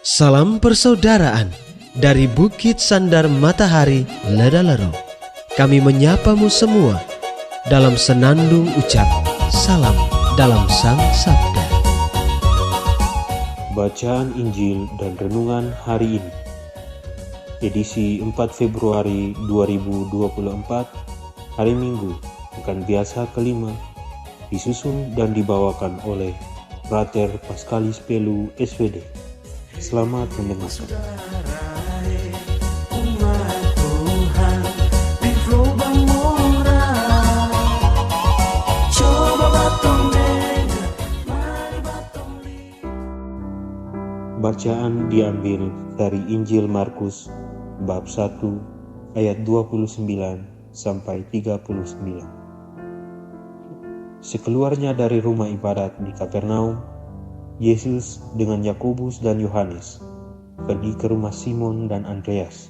Salam persaudaraan dari Bukit Sandar Matahari Ledalero. Kami menyapamu semua dalam senandung ucap salam dalam Sang Sabda. Bacaan Injil dan Renungan hari ini, edisi 4 Februari 2024, hari Minggu, pekan biasa kelima, disusun dan dibawakan oleh Frater Pascalis Pelu SVD. Selamat mendengarkan. Bacaan diambil dari Injil Markus bab 1 ayat 29 sampai 39. Sekeluarnya dari rumah ibadat di Kapernaum, Yesus dengan Yakobus dan Yohanes pergi ke rumah Simon dan Andreas.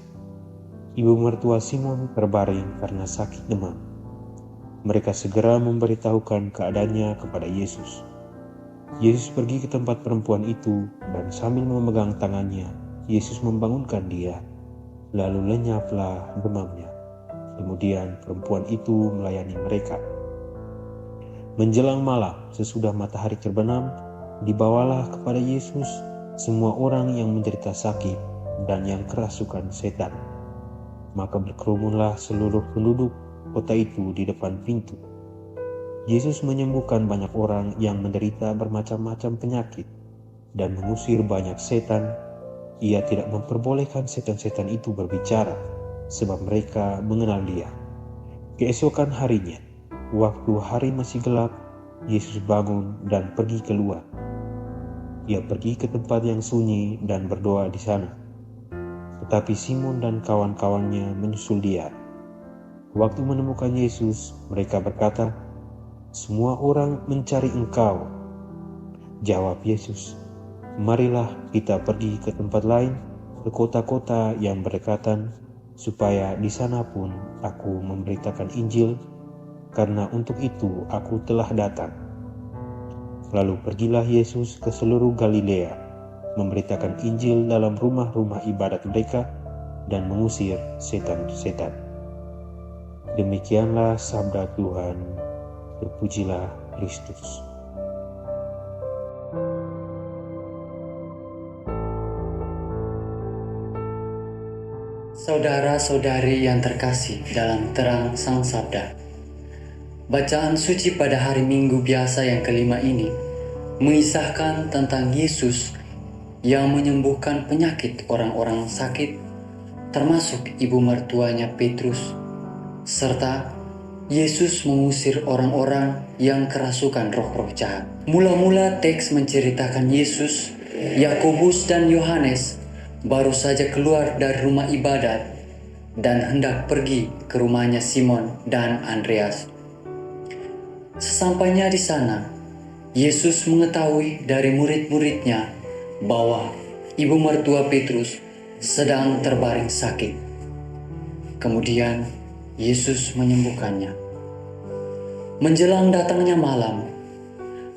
Ibu mertua Simon terbaring karena sakit demam. Mereka segera memberitahukan keadaannya kepada Yesus. Yesus pergi ke tempat perempuan itu dan sambil memegang tangannya, Yesus membangunkan dia, lalu lenyaplah demamnya. Kemudian perempuan itu melayani mereka. Menjelang malam, sesudah matahari terbenam, dibawalah kepada Yesus semua orang yang menderita sakit dan yang kerasukan setan. Maka berkerumunlah seluruh penduduk kota itu di depan pintu. Yesus menyembuhkan banyak orang yang menderita bermacam-macam penyakit dan mengusir banyak setan. Ia tidak memperbolehkan setan-setan itu berbicara, sebab mereka mengenal Dia. Keesokan harinya, waktu hari masih gelap, Yesus bangun dan pergi keluar. Ia pergi ke tempat yang sunyi dan berdoa di sana. Tetapi Simon dan kawan-kawannya menyusul Dia. Waktu menemukan Yesus, mereka berkata, "Semua orang mencari Engkau." Jawab Yesus, "Marilah kita pergi ke tempat lain, ke kota-kota yang berdekatan, supaya di sana pun aku memberitakan Injil, karena untuk itu aku telah datang." Lalu pergilah Yesus ke seluruh Galilea, memberitakan Injil dalam rumah-rumah ibadat mereka dan mengusir setan-setan. Demikianlah sabda Tuhan. Terpujilah Kristus. Saudara-saudari yang terkasih dalam terang Sang Sabda, bacaan suci pada hari Minggu biasa yang kelima ini mengisahkan tentang Yesus yang menyembuhkan penyakit orang-orang sakit, termasuk ibu mertuanya Petrus, serta Yesus mengusir orang-orang yang kerasukan roh-roh jahat. Mula-mula teks menceritakan Yesus, Yakobus dan Yohanes baru saja keluar dari rumah ibadat dan hendak pergi ke rumahnya Simon dan Andreas. Sesampainya di sana, Yesus mengetahui dari murid-muridnya bahwa ibu mertua Petrus sedang terbaring sakit. Kemudian Yesus menyembuhkannya. Menjelang datangnya malam,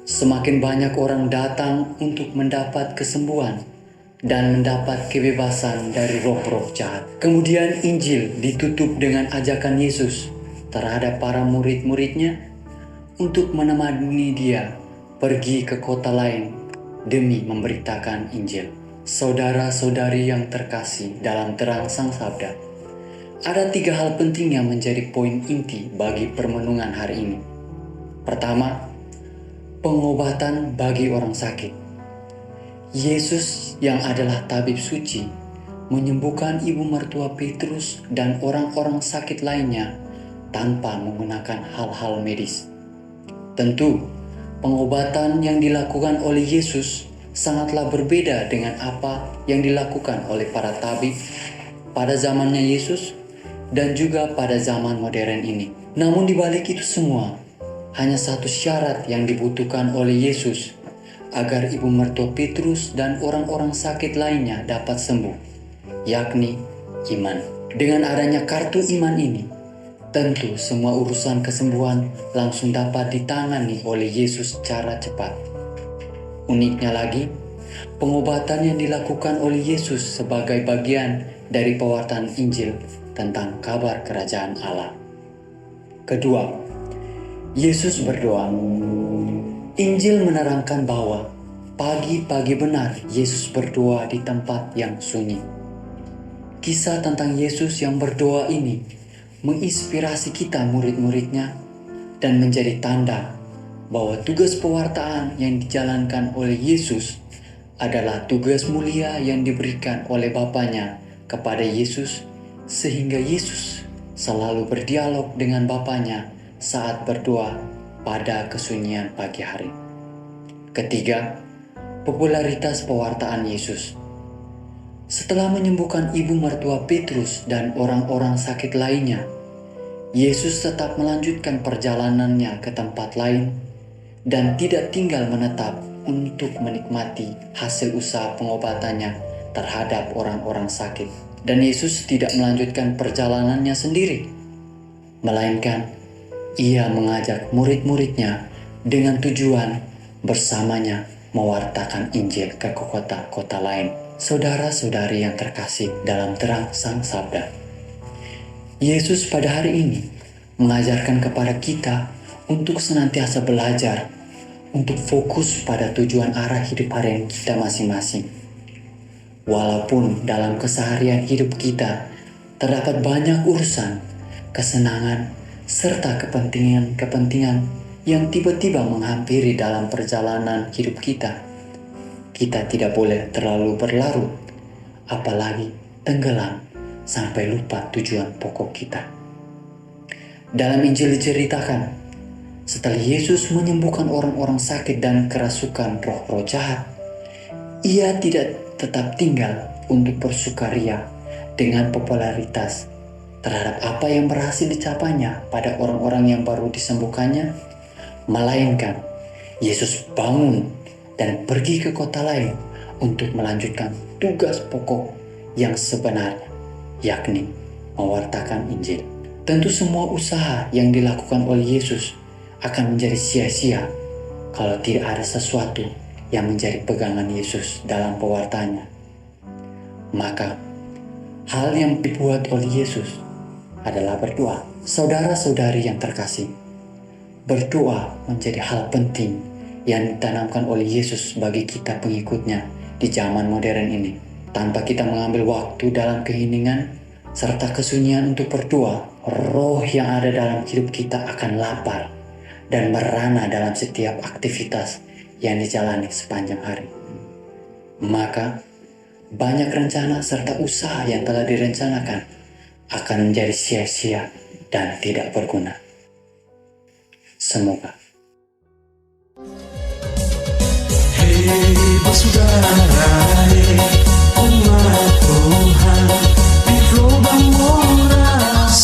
semakin banyak orang datang untuk mendapat kesembuhan dan mendapat kebebasan dari roh-roh jahat. Kemudian Injil ditutup dengan ajakan Yesus terhadap para murid-muridnya untuk menemani Dia pergi ke kota lain demi memberitakan Injil. Saudara-saudari yang terkasih dalam terang Sang Sabda, ada 3 hal penting yang menjadi poin inti bagi permenungan hari ini. Pertama, pengobatan bagi orang sakit. Yesus yang adalah tabib suci menyembuhkan ibu mertua Petrus dan orang-orang sakit lainnya tanpa menggunakan hal-hal medis. Tentu, pengobatan yang dilakukan oleh Yesus sangatlah berbeda dengan apa yang dilakukan oleh para tabib pada zamannya Yesus dan juga pada zaman modern ini. Namun di balik itu semua, hanya satu syarat yang dibutuhkan oleh Yesus agar ibu mertua Petrus dan orang-orang sakit lainnya dapat sembuh, yakni iman. Dengan adanya kartu iman ini, tentu semua urusan kesembuhan langsung dapat ditangani oleh Yesus secara cepat. Uniknya lagi, pengobatan yang dilakukan oleh Yesus sebagai bagian dari pewartaan Injil tentang kabar kerajaan Allah. Kedua, Yesus berdoa. Injil menerangkan bahwa pagi-pagi benar Yesus berdoa di tempat yang sunyi. Kisah tentang Yesus yang berdoa ini menginspirasi kita murid-muridnya dan menjadi tanda bahwa tugas pewartaan yang dijalankan oleh Yesus adalah tugas mulia yang diberikan oleh Bapanya kepada Yesus, sehingga Yesus selalu berdialog dengan Bapanya saat berdoa pada kesunyian pagi hari. Ketiga, popularitas pewartaan Yesus. Setelah menyembuhkan ibu mertua Petrus dan orang-orang sakit lainnya, Yesus tetap melanjutkan perjalanannya ke tempat lain dan tidak tinggal menetap untuk menikmati hasil usaha pengobatannya terhadap orang-orang sakit. Dan Yesus tidak melanjutkan perjalanannya sendiri, melainkan Ia mengajak murid-muridnya dengan tujuan bersamanya mewartakan Injil ke kota-kota lain. Saudara-saudari yang terkasih dalam terang Sang Sabda, Yesus pada hari ini mengajarkan kepada kita untuk senantiasa belajar, untuk fokus pada tujuan arah hidup harian kita masing-masing. Walaupun dalam keseharian hidup kita terdapat banyak urusan, kesenangan, serta kepentingan-kepentingan yang tiba-tiba menghampiri dalam perjalanan hidup kita, kita tidak boleh terlalu berlarut, apalagi tenggelam sampai lupa tujuan pokok kita. Dalam Injil diceritakan, setelah Yesus menyembuhkan orang-orang sakit dan kerasukan roh-roh jahat, Ia tidak tetap tinggal untuk bersukaria dengan popularitas terhadap apa yang berhasil dicapainya pada orang-orang yang baru disembuhkannya, melainkan Yesus bangun dan pergi ke kota lain untuk melanjutkan tugas pokok yang sebenarnya, yakni mewartakan Injil. Tentu semua usaha yang dilakukan oleh Yesus akan menjadi sia-sia kalau tidak ada sesuatu yang menjadi pegangan Yesus dalam pewartaannya. Maka, hal yang dibuat oleh Yesus adalah berdoa. Saudara-saudari yang terkasih, berdoa menjadi hal penting yang ditanamkan oleh Yesus bagi kita pengikutnya di zaman modern ini. Tanpa kita mengambil waktu dalam keheningan serta kesunyian untuk berdoa, roh yang ada dalam hidup kita akan lapar dan merana dalam setiap aktivitas yang dijalani sepanjang hari. Maka, banyak rencana serta usaha yang telah direncanakan akan menjadi sia-sia dan tidak berguna. Semoga.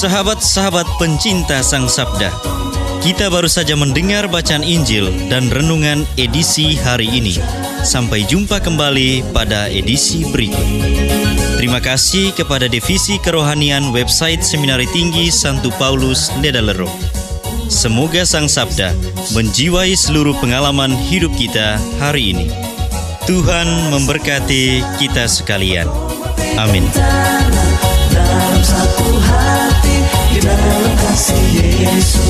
Sahabat-sahabat pencinta Sang Sabda, kita baru saja mendengar bacaan Injil dan renungan edisi hari ini. Sampai jumpa kembali pada edisi berikut. Terima kasih kepada Divisi Kerohanian website Seminari Tinggi Santo Paulus Ledalero. Semoga Sang Sabda menjiwai seluruh pengalaman hidup kita hari ini. Tuhan memberkati kita sekalian. Amin. Dalam satu hati, di dalam kasih Yesus.